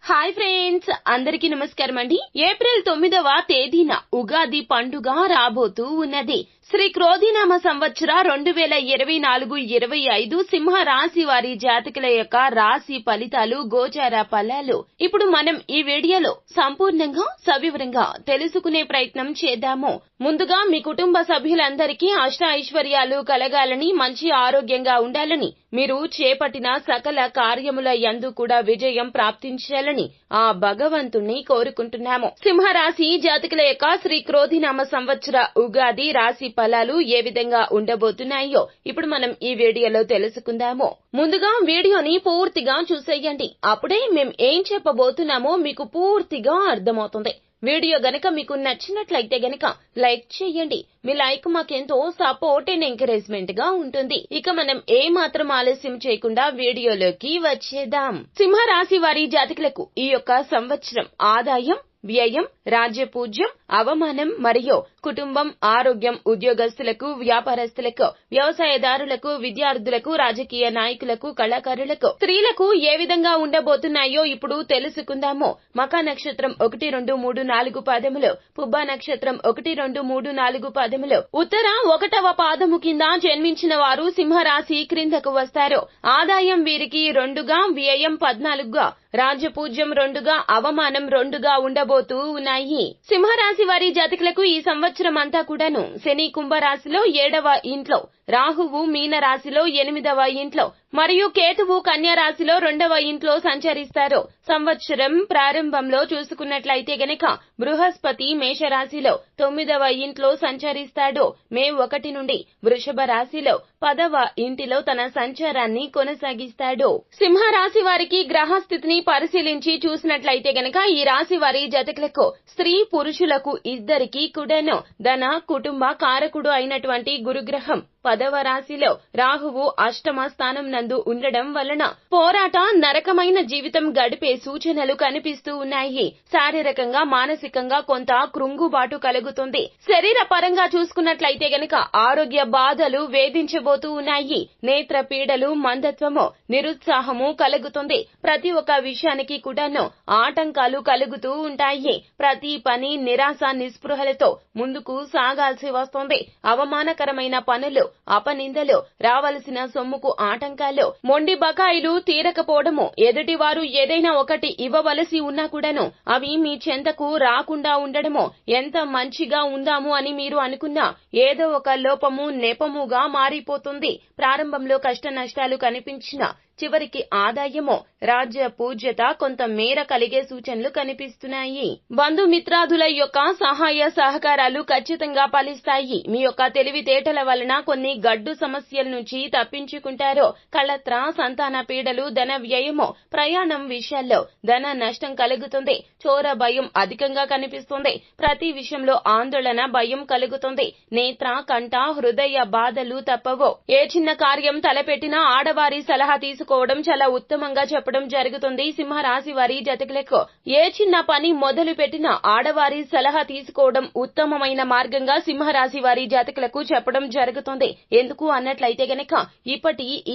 Hi friends, అందరికీ నమస్కారం అండి. ఏప్రిల్ 9వ తేదీన ఉగాది పండుగ రాబోతూ ఉన్నది. శ్రీ క్రోధినామ సంవత్సర 2024-25 సింహ రాశి వారి జాతకుల యొక్క రాశి ఫలితాలు, గోచార ఫలాలు ఇప్పుడు మనం ఈ వీడియోలో సంపూర్ణంగా సవివరంగా తెలుసుకునే ప్రయత్నం చేద్దాము. ముందుగా మీ కుటుంబ సభ్యులందరికీ అష్ట ఐశ్వర్యాలు కలగాలని, మంచి ఆరోగ్యంగా ఉండాలని, మీరు చేపట్టిన సకల కార్యముల యందు కూడా విజయం ప్రాప్తించాలని ఆ భగవంతుణ్ణి కోరుకుంటున్నాము. సింహరాశి జాతకుల యొక్క శ్రీ క్రోధినామ సంవత్సర ఉగాది రాశి ఫలాలు ఏ విధంగా ఉండబోతున్నాయో ఇప్పుడు మనం ఈ వీడియోలో తెలుసుకుందాము. ముందుగా వీడియోని పూర్తిగా చూసేయండి. అప్పుడే మేం ఏం చెప్పబోతున్నామో మీకు పూర్తిగా అర్థమవుతుంది. వీడియో గనక మీకు నచ్చినట్లయితే గనక లైక్ చేయండి. మీ లైక్ మాకెంతో సపోర్ట్ అండ్ ఎంకరేజ్మెంట్ గా ఉంటుంది. ఇక మనం ఏ మాత్రం ఆలస్యం చేయకుండా వీడియోలోకి వచ్చేద్దాం. సింహరాశి వారి జాతకులకు ఈ యొక్క సంవత్సరం ఆదాయం, వ్యయం, రాజ్యపూజ్యం, అవమానం మరియు కుటుంబం, ఆరోగ్యం, ఉద్యోగస్తులకు, వ్యాపారస్తులకు, వ్యవసాయదారులకు, విద్యార్థులకు, రాజకీయ నాయకులకు, కళాకారులకు, స్త్రీలకు ఏ విధంగా ఉండబోతున్నాయో ఇప్పుడు తెలుసుకుందాము. మఖా నక్షత్రం 1, 2, 3, 4 పాదములు, పుబ్బా నక్షత్రం 1, 2, 3, 4 పాదములు, ఉత్తర 1వ పాదము కింద జన్మించిన వారు సింహరాశి క్రిందకు వస్తారు. ఆదాయం వీరికి 2గా, వ్యయం 14గా, రాజ్యపూజ్యం 2గా, అవమానం 2గా ఉండబోతూ ఉన్నాయి. సింహరాశి వారి జాతకులకు ఈ సంవత్సరం అంతా కూడాను శని కుంభరాశిలో 7వ ఇంట్లో, రాహువు మీన రాశిలో 8వ ఇంట్లో మరియు కేతువు కన్యా రాశిలో 2వ ఇంట్లో సంచరిస్తారు. సంవత్సరం ప్రారంభంలో చూసుకున్నట్లయితే గనక బృహస్పతి మేషరాశిలో 9వ ఇంట్లో సంచరిస్తాడు. మే 1 నుండి వృషభ రాశిలో 10వ ఇంటిలో తన సంచారాన్ని కొనసాగిస్తాడు. సింహరాశి వారికి గ్రహస్థితిని పరిశీలించి చూసినట్లయితే గనక ఈ రాశి వారి జాతకులకు స్త్రీ పురుషులకు ఇద్దరికి కూడాను ధన కుటుంబ కారకుడు అయినటువంటి గురుగ్రహం 10వ రాశిలో, రాహువు అష్టమ స్థానం నందు ఉండడం వలన పోరాట నరకమైన జీవితం గడిపే సూచనలు కనిపిస్తూ ఉన్నాయి. శారీరకంగా, మానసికంగా కొంత కృంగుబాటు కలుగుతుంది. శరీర పరంగా చూసుకున్నట్లయితే గనక ఆరోగ్య బాధలు వేధించబోతూ ఉన్నాయి. నేత్ర పీడలు, మందత్వము, నిరుత్సాహము కలుగుతుంది. ప్రతి ఒక్క విషయానికి కూడాను ఆటంకాలు కలుగుతూ ఉంటాయి. ప్రతి పని నిరాశ నిస్పృహలతో ముందుకు సాగాల్సి వస్తుంది. అవమానకరమైన పనులు, అపనిందలు, రావలసిన సొమ్ముకు ఆటంకాలు, మొండి బకాయిలు తీరకపోవడము, ఎదుటివారు ఏదైనా ఒకటి ఇవ్వవలసి ఉన్నా కూడాను అవి మీ చెంతకు రాకుండా ఉండడము, ఎంత మంచిగా ఉందాము అని మీరు అనుకున్నా ఏదో ఒక లోపము నెపముగా మారిపోతుంది. ప్రారంభంలో కష్ట నష్టాలు కనిపించిన చివరికి ఆదాయము, రాజ్య పూజ్యత కొంత మేర కలిగే సూచనలు కనిపిస్తున్నాయి. బంధుమిత్రాదుల యొక్క సహాయ సహకారాలు ఖచ్చితంగా ఫలిస్తాయి. మీ యొక్క తెలివితేటల వలన కొన్ని గడ్డు సమస్యల నుంచి తప్పించుకుంటారు. కళత్ర, సంతాన పీడలు, ధన వ్యయము, ప్రయాణం విషయాల్లో ధన నష్టం కలుగుతుంది. చోర భయం అధికంగా కనిపిస్తుంది. ప్రతి విషయంలో ఆందోళన, భయం కలుగుతుంది. నేత్ర, కంఠ, హృదయ బాధలు తప్పవు. ఏ చిన్న కార్యం తలపెట్టినా ఆడవారి సలహా తీసుకోవడం చాలా ఉత్తమంగా చెప్పడం జరుగుతుంది. సింహరాశి వారి జాతకులకు ఏ చిన్న పని మొదలు పెట్టినా ఆడవారి సలహా తీసుకోవడం ఉత్తమమైన మార్గంగా సింహరాశి వారి జాతకులకు చెప్పడం జరుగుతుంది. ఎందుకు అన్నట్లయితే గనక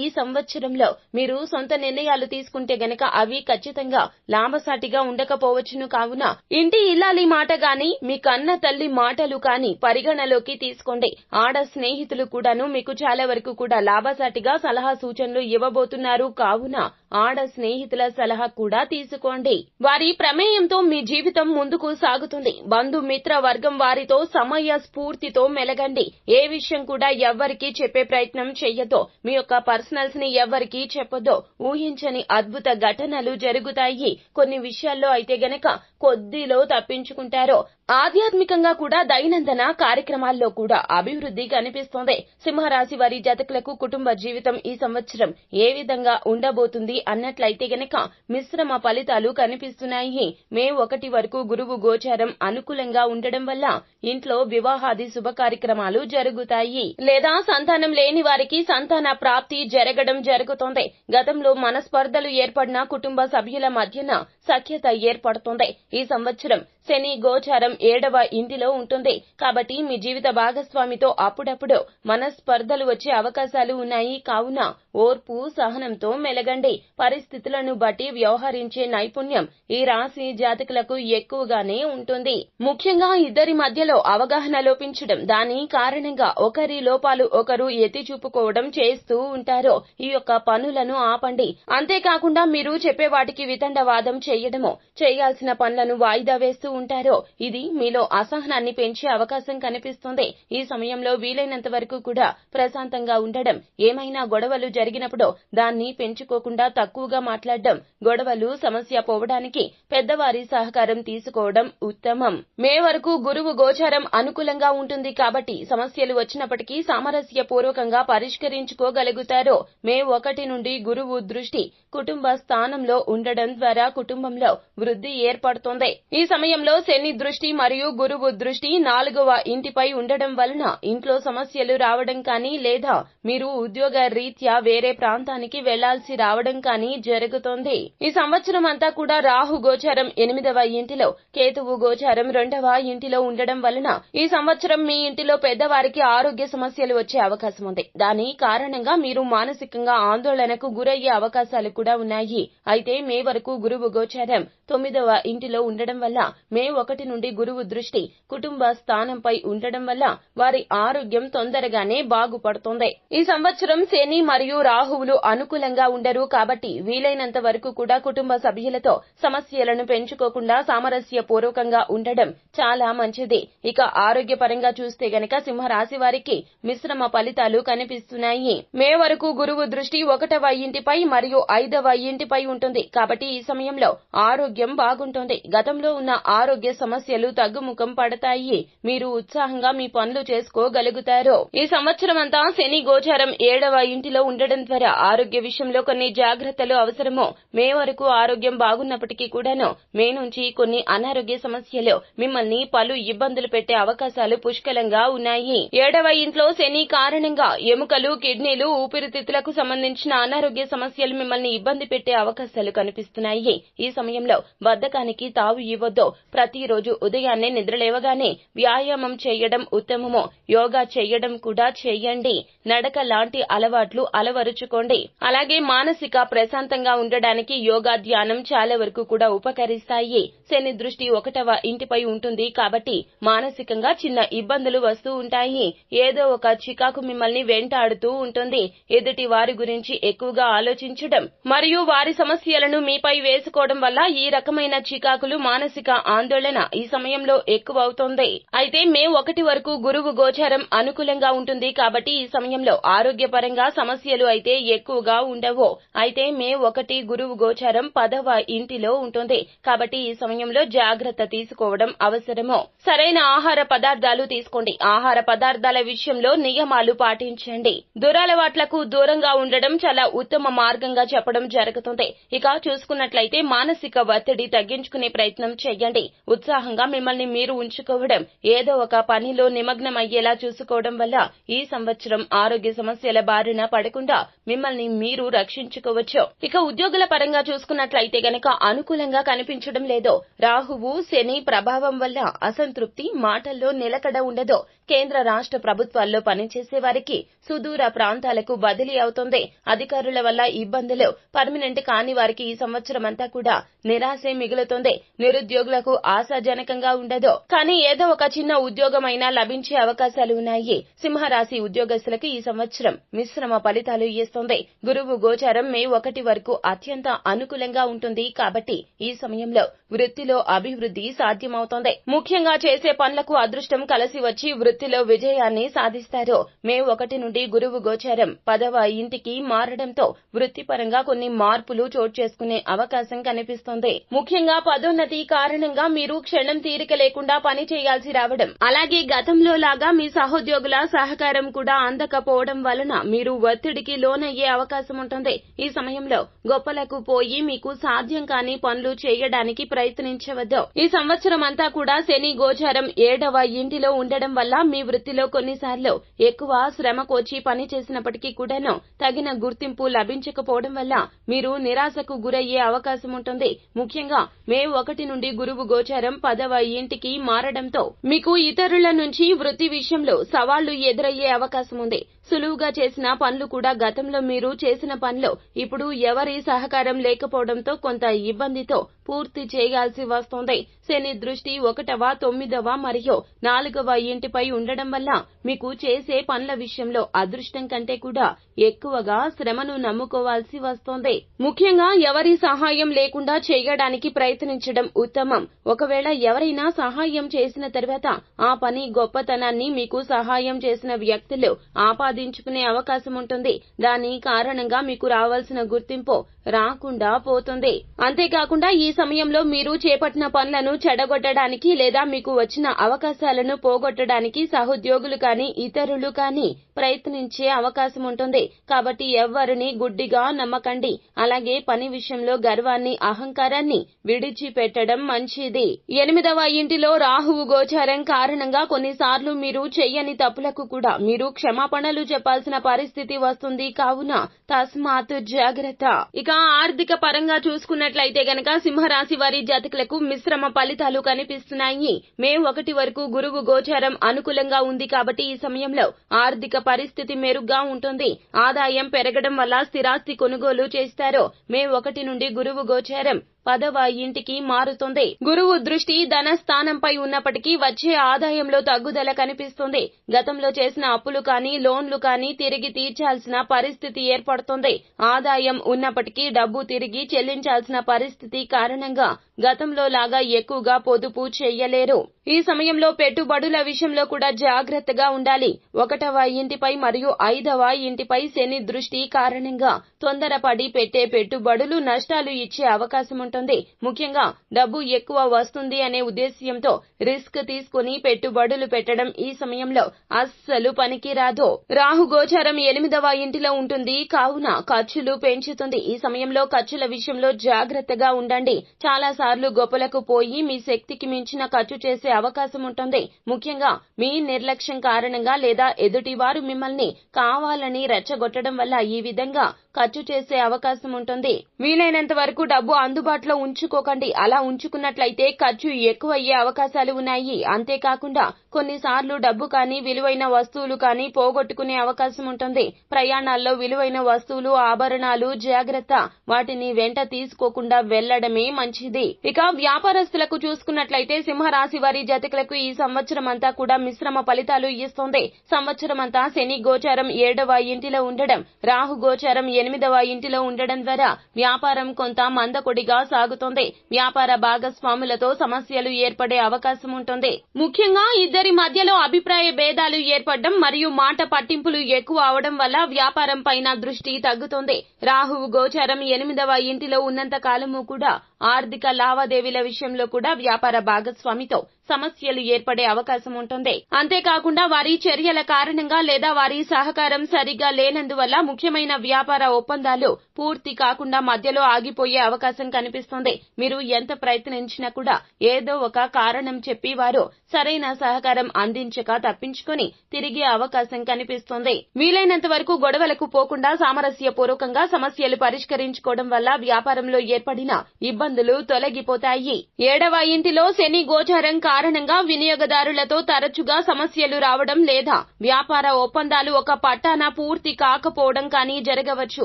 ఈ సంవత్సరంలో మీరు సొంత నిర్ణయాలు తీసుకుంటే గనక అవి ఖచ్చితంగా లాభసాటిగా ఉండకపోవచ్చును. కావున ఇంటి ఇల్లాలి మాట గాని, మీ కన్న తల్లి మాటలు కాని పరిగణలోకి తీసుకోండి. ఆడ స్నేహితులు కూడాను మీకు చాలా వరకు కూడా లాభసాటిగా సలహా సూచనలు ఇవ్వబోతున్నారు. కావున ఆడ స్నేహితుల సలహా కూడా తీసుకోండి. వారి ప్రమేయంతో మీ జీవితం ముందుకు సాగుతుంది. బంధుమిత్ర వర్గం వారితో సమయ స్ఫూర్తితో మెలగండి. ఏ విషయం కూడా ఎవ్వరికీ చెప్పే ప్రయత్నం చెయ్యొద్దు. మీ యొక్క పర్సనల్స్ ని ఎవ్వరికీ చెప్పొద్దు. ఊహించని అద్భుత ఘటనలు జరుగుతాయి. కొన్ని విషయాల్లో అయితే గనక కొద్దిలో తప్పించుకుంటారు. ఆధ్యాత్మికంగా కూడా దైనందిన కార్యక్రమాల్లో కూడా అభివృద్ధి కనిపిస్తుంది. సింహరాశి వారి జాతకులకు కుటుంబ జీవితం ఈ సంవత్సరం ఏ విధంగా ఉండబోతుంది అన్నట్లయితే గనక మిశ్రమ ఫలితాలు కనిపిస్తున్నాయి. మే 1 వరకు గురువు గోచారం అనుకూలంగా ఉండడం వల్ల ఇంట్లో వివాహాది శుభ కార్యక్రమాలు జరుగుతాయి. లేదా సంతానం లేని వారికి సంతాన ప్రాప్తి జరగడం జరుగుతుంది. గతంలో మనస్పర్ధలు ఏర్పడిన కుటుంబ సభ్యుల మధ్యన సఖ్యత ఏర్పడుతుంది. ఈ సంవత్సరం శని గోచారం 7వ ఇంటిలో ఉంటుంది. కాబట్టి మీ జీవిత భాగస్వామితో అప్పుడప్పుడు మనస్పర్ధలు వచ్చే అవకాశాలు ఉన్నాయి. కావున ఓర్పు సహనంతో మెలగండి. పరిస్థితులను బట్టి వ్యవహరించే నైపుణ్యం ఈ రాశి జాతకులకు ఎక్కువగానే ఉంటుంది. ముఖ్యంగా ఇద్దరి మధ్యలో అవగాహన లోపించడం, దాని కారణంగా ఒకరి లోపాలు ఒకరు ఎత్తి చూపుకోవడం చేస్తూ ఉంటారు. ఈ యొక్క పనులను ఆపండి. అంతేకాకుండా మీరు చెప్పే వాటికి వితండవాదం చేయడమో, చేయాల్సిన పనులను వాయిదా వేస్తూ ఉంటారో ఇది మీలో అసహనాన్ని పెంచే అవకాశం కనిపిస్తుంది. ఈ సమయంలో వీలైనంత వరకు కూడా ప్రశాంతంగా ఉండడం, ఏమైనా గొడవలు జరిగినప్పుడు దాన్ని పెంచుకోకుండా తక్కువగా మాట్లాడడం, గొడవలు సమస్య పోవడానికి పెద్దవారి సహకారం తీసుకోవడం ఉత్తమం. మే వరకు గురువు గోచారం అనుకూలంగా ఉంటుంది కాబట్టి సమస్యలు వచ్చినప్పటికీ సామరస్యపూర్వకంగా పరిష్కరించుకోగలుగుతారు. మే 1 నుండి గురువు దృష్టి కుటుంబ స్థానంలో ఉండడం ద్వారా కుటుంబంలో వృద్ధి ఏర్పడుతోంది. ఈ సమయంలో శని దృష్టి మరియు గురువు దృష్టి 4వ ఇంటిపై ఉండడం వలన ఇంట్లో సమస్యలు రావడం కానీ లేదా మీరు ఉద్యోగ రీత్యా వేరే ప్రాంతానికి వెళ్లాల్సి రావడం కానీ జరుగుతోంది. ఈ సంవత్సరం అంతా కూడా రాహు గోచారం 8వ ఇంటిలో, కేతువు గోచారం 2వ ఇంటిలో ఉండడం వలన ఈ సంవత్సరం మీ ఇంటిలో పెద్దవారికి ఆరోగ్య సమస్యలు వచ్చే అవకాశం ఉంది. దాని కారణంగా మీరు మానసికంగా ఆందోళనకు గురయ్యే అవకాశాలు కూడా ఉన్నాయి. అయితే మే వరకు గురువు గోచారం 9వ ఇంటిలో ఉండడం వల్ల మే 1 నుండి గురువు దృష్టి కుటుంబ స్థానంపై ఉండడం వల్ల వారి ఆరోగ్యం తొందరగానే బాగుపడుతుంది. ఈ సంవత్సరం శని మరియు రాహువులు అనుకూలంగా ఉండరు కాబట్టి వీలైనంత వరకు కూడా కుటుంబ సభ్యులతో సమస్యలను పెంచుకోకుండా సామరస్యపూర్వకంగా ఉండడం చాలా మంచిది. ఇక ఆరోగ్యపరంగా చూస్తే గనక సింహరాశి వారికి మిశ్రమ ఫలితాలు కనిపిస్తున్నాయి. మే వరకు గురువు దృష్టి 1వ ఇంటిపై మరియు 5వ ఇంటిపై ఉంటుంది కాబట్టి ఈ సమయంలో ఆరోగ్యం బాగుంటుంది. గతంలో ఉన్న ఆరోగ్య సమస్యలు తగ్గుముఖం పడతాయి. మీరు ఉత్సాహంగా మీ పనులు చేసుకోగలుగుతారు. ఈ సంవత్సరం అంతా శని గోచారం 7వ ఇంటిలో ఉండడం ద్వారా ఆరోగ్య విషయంలో కొన్ని జాగ్రత్తలు అవసరము. మే వరకు ఆరోగ్యం బాగున్నప్పటికీ కూడాను మే నుంచి కొన్ని అనారోగ్య సమస్యలు మిమ్మల్ని పలు ఇబ్బందులు పెట్టే అవకాశాలు పుష్కలంగా ఉన్నాయి. 7వ ఇంట్లో శని కారణంగా ఎముకలు, కిడ్నీలు, ఊపిరితిత్తులకు సంబంధించిన అనారోగ్య సమస్యలు మిమ్మల్ని ఇబ్బంది పెట్టే అవకాశాలు కనిపిస్తున్నాయి. ఈ సమయంలో బద్ధకానికి తావు ఇవ్వొద్దు. ప్రతిరోజు ఉదయాన్నే నిద్రలేవగానే వ్యాయామం చేయడం ఉత్తమము. యోగా చేయడం కూడా చేయండి. నడక లాంటి అలవాట్లు అలవరుచుకోండి. అలాగే మానసిక ప్రశాంతంగా ఉండడానికి యోగా, ధ్యానం చాలా వరకు కూడా ఉపకరిస్తాయి. శని దృష్టి 1వ ఇంటిపై ఉంటుంది కాబట్టి మానసికంగా చిన్న ఇబ్బందులు వస్తూ ఉంటాయి. ఏదో ఒక చికాకు మిమ్మల్ని వెంటాడుతూ ఉంటుంది. ఎదుటి వారి గురించి ఎక్కువగా ఆలోచించడం మరియు వారి సమస్యలను మీపై వేసుకోవడం వల్ల ఈ రకమైన చికాకులు, మానసిక ఆందోళన ఈ సమయంలో ఎక్కువ అవుతోంది. అయితే మే 1 వరకు గురువు గోచారం అనుకూలంగా ఉంటుంది కాబట్టి ఈ సమయంలో ఆరోగ్యపరంగా సమస్యలు అయితే ఎక్కువగా ఉండవు. అయితే మే 1 గురువు గోచారం 10వ ఇంటిలో ఉంటుంది కాబట్టి ఈ సమయంలో జాగ్రత్త తీసుకోవడం అవసరము. సరైన ఆహార పదార్థాలు తీసుకోండి. ఆహార పదార్థాల విషయంలో నియమాలు పాటించండి. దురలవాట్లకు దూరంగా ఉండడం చాలా ఉత్తమ మార్గంగా చెప్పడం జరుగుతుంది. ఇక చూసుకున్నట్లయితే మానసిక ఒత్తిడి తగ్గించుకునే ప్రయత్నం చేయండి. ఉత్సాహంగా మిమ్మల్ని మీరు ఉంచుకోవడం, ఏదో ఒక పనిలో నిమగ్నమయ్యేలా చూసుకోవడం వల్ల ఈ సంవత్సరం ఆరోగ్య సమస్యల బారిన పడకుండా మిమ్మల్ని మీరు రక్షించుకోవచ్చు. ఇక ఉద్యోగుల పరంగా చూసుకున్నట్లయితే గనక అనుకూలంగా కనిపించడం లేదో. రాహువు, శని ప్రభావం వల్ల అసంతృప్తి, మాటల్లో నిలకడ ఉండదు. కేంద్ర రాష్ట్ర ప్రభుత్వాల్లో పనిచేసే వారికి సుదూర ప్రాంతాలకు బదిలీ అవుతుంది. అధికారుల వల్ల ఇబ్బందులు, పర్మనెంట్ కాని వారికి ఈ సంవత్సరం అంతా కూడా నిరాశే మిగులుతుంది. నిరుద్యోగులకు ఆశాజనకంగా ఉండదు. కానీ ఏదో ఒక చిన్న ఉద్యోగమైనా లభించే అవకాశాలు ఉన్నాయి. సింహరాశి ఉద్యోగస్తులకు ఈ సంవత్సరం మిశ్రమ ఫలితాలు ఇస్తుంది. గురువు గోచారం మే 1 వరకు అత్యంత అనుకూలంగా ఉంటుంది కాబట్టి ఈ సమయంలో వృత్తిలో అభివృద్ధి సాధ్యమవుతోంది. ముఖ్యంగా చేసే పనులకు అదృష్టం కలిసి వచ్చి వృత్తిలో విజయాన్ని సాధిస్తారు. మే 1 నుండి గురువు గోచారం 10వ ఇంటికి మారడంతో వృత్తిపరంగా కొన్ని మార్పులు చోటు చేసుకునే అవకాశం కనిపిస్తుంది. ముఖ్యంగా పదోన్నతి కారణంగా మీరు క్షణం తీరిక లేకుండా పని చేయాల్సి రావడం, అలాగే గతంలో లాగా మీ సహోద్యోగుల సహకారం కూడా అందకపోవడం వలన మీరు ఒత్తిడికి లోనయ్యే అవకాశం ఉంటుంది. ఈ సమయంలో గొప్పలకు పోయి మీకు సాధ్యం కాని పనులు చేయడానికి ప్రయత్నించవద్దు. ఈ సంవత్సరం అంతా కూడా శని గోచారం 7వ ఇంటిలో ఉండడం వల్ల మీ వృత్తిలో కొన్నిసార్లు ఎక్కువ శ్రమ కోర్చి పని చేసినప్పటికీ కూడాను తగిన గుర్తింపు లభించకపోవడం వల్ల మీరు నిరాశకు గురయ్యే అవకాశం ఉంటుంది. ముఖ్యంగా మే 1 నుండి గురువు గోచారం 10వ ఇంటికి మారడంతో మీకు ఇతరుల నుంచి వృత్తి విషయంలో సవాళ్లు ఎదురయ్యే అవకాశం ఉంది. సులువుగా చేసిన పనులు కూడా గతంలో మీరు చేసిన పనిలో ఇప్పుడు ఎవరి సహకారం లేకపోవడంతో కొంత ఇబ్బందితో పూర్తి చేయాల్సి వస్తోంది. శని దృష్టి 1వ, 9వ మరియు 4వ ఇంటిపై ఉండడం వల్ల మీకు చేసే పనుల విషయంలో అదృష్టం కంటే కూడా ఎక్కువగా శ్రమను నమ్ముకోవాల్సి వస్తోంది. ముఖ్యంగా ఎవరి సహాయం లేకుండా చేయడానికి ప్రయత్నించడం ఉత్తమం. ఒకవేళ ఎవరైనా సహాయం చేసిన తర్వాత ఆ పని గొప్పతనాన్ని మీకు సహాయం చేసిన వ్యక్తులు ఆపాదించుకునే అవకాశం ఉంటుంది. దాని కారణంగా మీకు రావాల్సిన గుర్తింపు రాకుండా పోతుంది. అంతేకాకుండా ఈ సమయంలో మీరు చేపట్టిన పనులను చెడగొట్టడానికి లేదా మీకు వచ్చిన అవకాశాలను పోగొట్టడానికి సహోద్యోగులు కానీ ఇతరులు కానీ ప్రయత్నించే అవకాశం ఉంటుంది. కాబట్టి ఎవ్వరిని గుడ్డిగా నమ్మకండి. అలాగే పని విషయంలో గర్వాన్ని, అహంకారాన్ని విడిచిపెట్టడం మంచిది. 8వ ఇంటిలో రాహువు గోచారం కారణంగా కొన్నిసార్లు మీరు చెయ్యని తప్పులకు కూడా మీరు క్షమాపణలు చెప్పాల్సిన పరిస్థితి వస్తుంది. కావున తస్మాత్ జాగ్రత్త. ఇక ఆర్థిక పరంగా చూసుకున్నట్లయితే గనక సింహరాశి వారి జాతకులకు మిశ్రమ ఫలితాలు కనిపిస్తున్నాయి. మే 1 వరకు గురువు గోచారం అనుకూలంగా ఉంది కాబట్టి ఈ సమయంలో ఆర్థిక పరిస్థితి మెరుగ్గా ఉంటుంది. ఆదాయం పెరగడం వల్ల స్థిరాస్తి కొనుగోలు చేస్తారు. మే 1 నుండి గురువు గోచారం 10వ ఇంటికి మారుతుంది. గురువు దృష్టి ధన స్థానంపై ఉన్నప్పటికీ వచ్చే ఆదాయంలో తగ్గుదల కనిపిస్తుంది. గతంలో చేసిన అప్పులు కానీ లోన్లు కానీ తిరిగి తీర్చాల్సిన పరిస్థితి ఏర్పడుతుంది. ఆదాయం ఉన్నప్పటికీ డబ్బు తిరిగి చెల్లించాల్సిన పరిస్థితి కారణంగా గతంలో లాగా ఎక్కువగా పొదుపు చేయలేరు. ఈ సమయంలో పెట్టుబడుల విషయంలో కూడా జాగ్రత్తగా ఉండాలి. 1వ ఇంటిపై మరియు 5వ ఇంటిపై శని దృష్టి కారణంగా తొందరపడి పెట్టే పెట్టుబడులు నష్టాలు ఇచ్చే అవకాశం ఉంటుంది. ముఖ్యంగా డబ్బు ఎక్కువ వస్తుంది అనే ఉద్దేశ్యంతో రిస్క్ తీసుకుని పెట్టుబడులు పెట్టడం ఈ సమయంలో అస్సలు పనికిరాదు. రాహు గోచారం 8వ ఇంటిలో ఉంటుంది కావున ఖర్చులు పెంచుతుంది. ఈ సమయంలో ఖర్చుల విషయంలో జాగ్రత్తగా ఉండండి. చాలా సార్లు గొప్పలకు పోయి మీ శక్తికి మించిన ఖర్చు చేసే అవకాశం ఉంటుంది. ముఖ్యంగా మీ నిర్లక్ష్యం కారణంగా లేదా ఎదుటివారు మిమ్మల్ని కావాలని రెచ్చగొట్టడం వల్ల ఈ విధంగా ఖర్చు చేసే అవకాశం ఉంటుంది. వీలైనంత వరకు డబ్బు అందుబాటులో ఉంచుకోకండి. అలా ఉంచుకున్నట్లయితే ఖర్చు ఎక్కువయ్యే అవకాశాలు ఉన్నాయి. అంతేకాకుండా కొన్నిసార్లు డబ్బు కానీ విలువైన వస్తువులు కానీ పోగొట్టుకునే అవకాశం ఉంటుంది. ప్రయాణాల్లో విలువైన వస్తువులు, ఆభరణాలు జాగ్రత్త. వాటిని వెంట తీసుకోకుండా వెళ్లడమే మంచిది. ఇక వ్యాపారస్తులకు చూసుకున్నట్లయితే సింహరాశి వారి జాతకులకు ఈ సంవత్సరం అంతా కూడా మిశ్రమ ఫలితాలు ఇస్తుంది. సంవత్సరం అంతా శని గోచారం 7వ ఇంటిలో ఉండడం, రాహు గోచారం 8వ ఇంటిలో ఉండడం ద్వారా వ్యాపారం కొంత మందకొడిగా సాగుతుంది. వ్యాపార భాగస్వాములతో సమస్యలు ఏర్పడే అవకాశం ఉంటుంది. ముఖ్యంగా ఇద్దరి మధ్యలో అభిప్రాయ భేదాలు ఏర్పడడం మరియు మాట పట్టింపులు ఎక్కువ అవడం వల్ల వ్యాపారం పైన దృష్టి తగ్గుతుంది. రాహువు గోచారం 8వ ఇంటిలో ఉన్నంత కాలము కూడా ఆర్థిక లావాదేవీల విషయంలో కూడా వ్యాపార భాగస్వామితో సమస్యలు ఏర్పడే అవకాశం ఉంటుంది. అంతేకాకుండా వారి చర్యల కారణంగా లేదా వారి సహకారం సరిగా లేనందువల్ల ముఖ్యమైన వ్యాపార ఒప్పందాలు పూర్తి కాకుండా మధ్యలో ఆగిపోయే అవకాశం కనిపిస్తుంది. మీరు ఎంత ప్రయత్నించినా కూడా ఏదో ఒక కారణం చెప్పి వారు సరైన సహకారం అందించక తప్పించుకొని తిరిగే అవకాశం కనిపిస్తుంది. వీలైనంత వరకు గొడవలకు పోకుండా సామరస్యపూర్వకంగా సమస్యలు పరిష్కరించుకోవడం వల్ల వ్యాపారంలో ఏర్పడిన ఇబ్బందులు తొలగిపోతాయి. 7వ ఇంటిలో శని గోచారం కారణంగా వినియోగదారులతో తరచుగా సమస్యలు రావడం లేదా వ్యాపార ఒప్పందాలు ఒక పట్టాన పూర్తి కాకపోవడం కానీ జరగవచ్చు.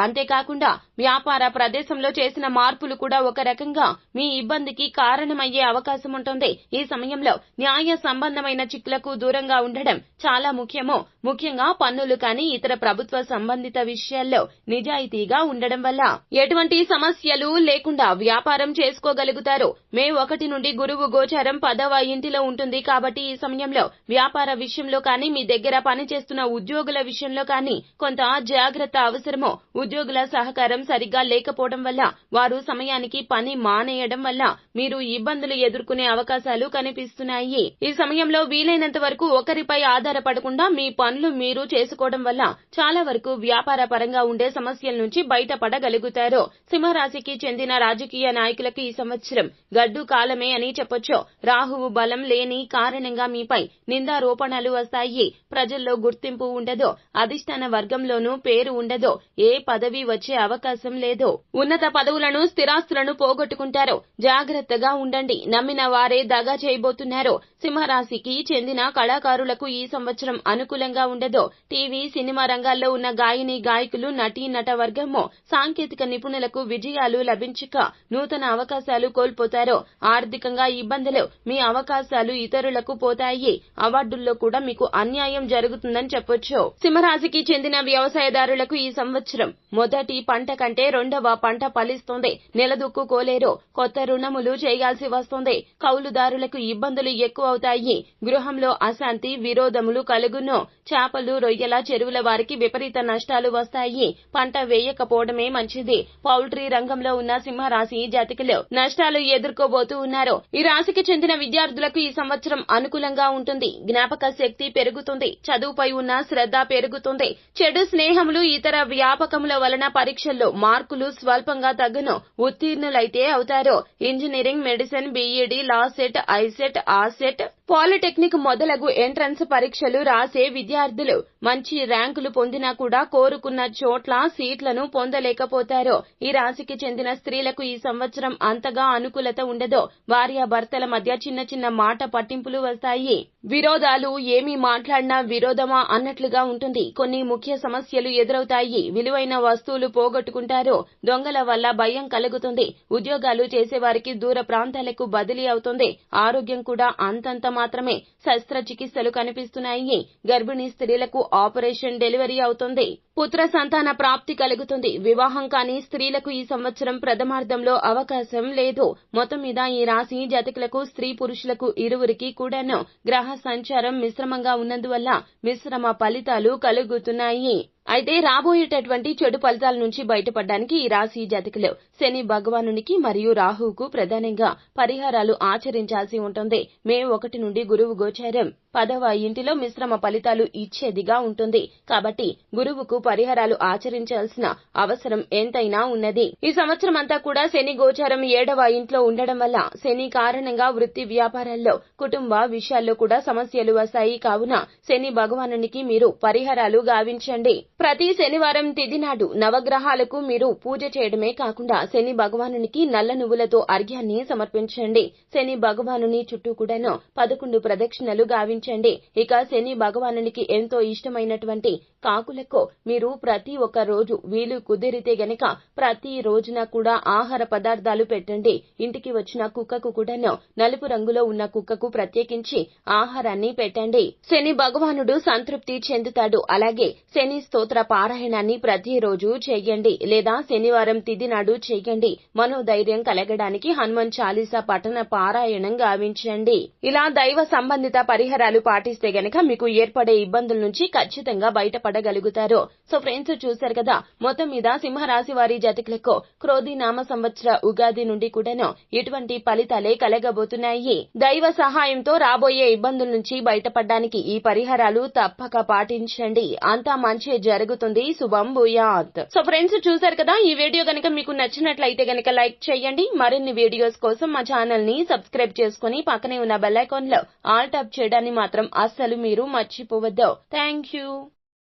అంతేకాకుండా వ్యాపార ప్రదేశంలో చేసిన మార్పులు కూడా ఒక రకంగా మీ ఇబ్బందికి కారణమయ్యే అవకాశం ఉంటుంది. ఈ సమయంలో న్యాయ సంబంధమైన చిక్కులకు దూరంగా ఉండడం చాలా ముఖ్యము. ముఖ్యంగా పన్నులు కానీ ఇతర ప్రభుత్వ సంబంధిత విషయాల్లో నిజాయితీగా ఉండడం వల్ల ఎటువంటి సమస్యలు లేకుండా వ్యాపారం చేసుకోగలుగుతారు. మే 1 నుండి గురువు గోచారం 10వ ఇంటిలో ఉంటుంది కాబట్టి ఈ సమయంలో వ్యాపార విషయంలో కానీ మీ దగ్గర పనిచేస్తున్న ఉద్యోగుల విషయంలో కానీ కొంత జాగ్రత్త అవసరము. ఉద్యోగుల సహకారం సరిగ్గా లేకపోవడం వల్ల వారు సమయానికి పని మానేయడం వల్ల మీరు ఇబ్బందులు ఎదుర్కొనే అవకాశాలు కనిపిస్తున్నాయి. ఈ సమయంలో వీలైనంత వరకు ఒకరిపై ఆధారపడకుండా మీ పనులు మీరు చేసుకోవడం వల్ల చాలా వరకు వ్యాపార పరంగా ఉండే సమస్యల నుంచి బయటపడగలుగుతారు. సింహరాశికి చెందిన రాజకీయ నాయకులకు ఈ సంవత్సరం గడ్డు కాలమే అని చెప్పొచ్చు. రాహువు బలం లేని కారణంగా మీపై నిందారోపణలు వస్తాయి. ప్రజల్లో గుర్తింపు ఉండదు. అధిష్టాన వర్గంలోనూ పేరు ఉండదు. ఏ పదవి వచ్చే అవకాశం అవకాశం లేదు. ఉన్నత పదవులను, స్థిరాస్తులను పోగొట్టుకుంటారు. జాగ్రత్తగా ఉండండి. నమ్మిన వారే దగా చేయబోతున్నారు. సింహరాశికి చెందిన కళాకారులకు ఈ సంవత్సరం అనుకూలంగా ఉండదు. టీవీ, సినిమా రంగాల్లో ఉన్న గాయని, గాయకులు, నటీ నటవర్గము, సాంకేతిక నిపుణులకు విజయాలు లభించక నూతన అవకాశాలు కోల్పోతారు. ఆర్థికంగా ఇబ్బందులు, మీ అవకాశాలు ఇతరులకు పోతాయి. అవార్డుల్లో కూడా మీకు అన్యాయం జరుగుతుందని చెప్పొచ్చు. సింహరాశికి చెందిన వ్యవసాయదారులకు ఈ సంవత్సరం మొదటి పంట కంటే రెండవ పంట ఫలిస్తుంది. నిలదొక్కుకోలేరు. కొత్త రుణములు చేయాల్సి వస్తుంది. కౌలుదారులకు ఇబ్బందులు ఎక్కువవుతాయి. గృహంలో అశాంతి, విరోధములు కలుగును. చేపలు, రొయ్యల చెరువుల వారికి విపరీత నష్టాలు వస్తాయి. పంట వేయకపోవడమే మంచిది. పౌల్ట్రీ రంగంలో ఉన్న సింహరాశి జాతకులు నష్టాలు ఎదుర్కోబోతూ ఉన్నారు. ఈ రాశికి చెందిన విద్యార్థులకు ఈ సంవత్సరం అనుకూలంగా ఉంటుంది. జ్ఞాపక శక్తి పెరుగుతుంది. చదువుపై ఉన్న శ్రద్ధ పెరుగుతుంది. చెడు స్నేహములు, ఇతర వ్యాపకముల వలన పరీక్షల్లో మార్కులు స్వల్పంగా తగ్గును. ఉత్తీర్ణులైతే అవుతారు. Engineering, medicine, B Ed, law set, ICET, asset, polytechnic మొదలగు ఎంట్రన్స్ పరీక్షలు రాసే విద్యార్థులు మంచి ర్యాంకులు పొందినా కూడా కోరుకున్న చోట్ల సీట్లను పొందలేకపోతారు. ఈ రాశికి చెందిన స్త్రీలకు ఈ సంవత్సరం అంతగా అనుకూలత ఉండదు. భార్యాభర్తల మధ్య చిన్న చిన్న మాట పట్టింపులు వస్తాయి. విరోధాలు, ఏమి మాట్లాడినా విరోధమా అన్నట్లుగా ఉంటుంది. కొన్ని ముఖ్య సమస్యలు ఎదురవుతాయి. విలువైన వస్తువులు పోగొట్టుకుంటారు. దొంగల వల్ల భయం కలుగుతుంది. ఉద్యోగాలు చేసేవారికి దూర ప్రాంతాలకు బదిలీ అవుతుంది. ఆరోగ్యం కూడా అంతంత మాత్రమే. శస్త్రచికిత్సలు కనిపిస్తున్నాయి. గర్భిణీ స్త్రీలకు ఆపరేషన్, డెలివరీ అవుతుంది. పుత్ర సంతాన ప్రాప్తి కలుగుతుంది. వివాహం కాని స్త్రీలకు ఈ సంవత్సరం ప్రథమార్థంలో అవకాశం లేదు. మొత్తం మీద ఈ రాశి జాతకులకు, స్త్రీ పురుషులకు ఇరువురికి కూడాను గ్రహ సంచారం మిశ్రమంగా ఉన్నందువల్ల మిశ్రమ ఫలితాలు కలుగుతున్నాయి. అయితే రాబోయేటటువంటి చెడు ఫలితాల నుంచి బయటపడడానికి ఈ రాశి జాతకులు శని భగవానునికి మరియు రాహువుకు ప్రధానంగా పరిహారాలు ఆచరించాల్సి ఉంటుంది. మే 1 నుండి గురువు గోచారం 10వ ఇంటిలో మిశ్రమ ఫలితాలు ఇచ్చేదిగా ఉంటుంది. కాబట్టి గురువుకు పరిహారాలు ఆచరించాల్సిన అవసరం ఎంతైనా ఉన్నది. ఈ సంవత్సరం అంతా కూడా శని గోచారం 7వ ఇంట్లో ఉండడం వల్ల శని కారణంగా వృత్తి వ్యాపారాల్లో, కుటుంబ విషయాల్లో కూడా సమస్యలు వస్తాయి. కావున శని భగవానునికి మీరు పరిహారాలు గావించండి. ప్రతి శనివారం తిథి నాడు నవగ్రహాలకు మీరు పూజ చేయడమే కాకుండా శని భగవానునికి నల్ల నువ్వులతో అర్ఘ్యాన్ని సమర్పించండి. శని భగవానుని చుట్టూ కూడాను 11 ప్రదక్షిణలు గావించండి. ఇక శని భగవానునికి ఎంతో ఇష్టమైనటువంటి కాకులకు మీరు ప్రతి ఒక్క రోజు వీలు కుదిరితే గనక ప్రతి రోజున కూడా ఆహార పదార్థాలు పెట్టండి. ఇంటికి వచ్చిన కుక్కకు కూడాను నలుపు రంగులో ఉన్న కుక్కకు ప్రత్యేకించి ఆహారాన్ని పెట్టండి. శని భగవానుడు సంతృప్తి చెందుతాడు. అలాగే శని స్తోత్ర పారాయణాన్ని ప్రతిరోజు చేయండి లేదా శనివారం తిథి నాడు చేయండి. మనోధైర్యం కలగడానికి హనుమాన్ చాలీసా పఠన పారాయణం గావించండి. ఇలా దైవ సంబంధిత పరిహారాలు పాటిస్తే గనక మీకు ఏర్పడే ఇబ్బందుల నుంచి ఖచ్చితంగా బయటపడగలుగుతారు. సో ఫ్రెండ్స్, చూశారు కదా, మొత్తం మీద సింహరాశి వారి జాతకులకు క్రోధి నామ సంవత్సర ఉగాది నుండి కూడాను ఇటువంటి ఫలితాలే కలగబోతున్నాయి. దైవ సహాయంతో రాబోయే ఇబ్బందుల నుంచి బయటపడడానికి ఈ పరిహారాలు తప్పక పాటించండి. అంతా మంచి జరుగుతుంది. శుభం భూయాత్. సో ఫ్రెండ్స్, చూశారు కదా, ఈ వీడియో గనక మీకు నచ్చినట్లయితే గనక లైక్ చేయండి. మరిన్ని వీడియోస్ కోసం మా ఛానల్ ని సబ్స్క్రైబ్ చేసుకుని పక్కనే ఉన్న బెల్ ఐకాన్ లో ఆల్ టాప్ చేయడాన్ని మాత్రం అస్సలు మీరు మర్చిపోవద్దు. Thank you.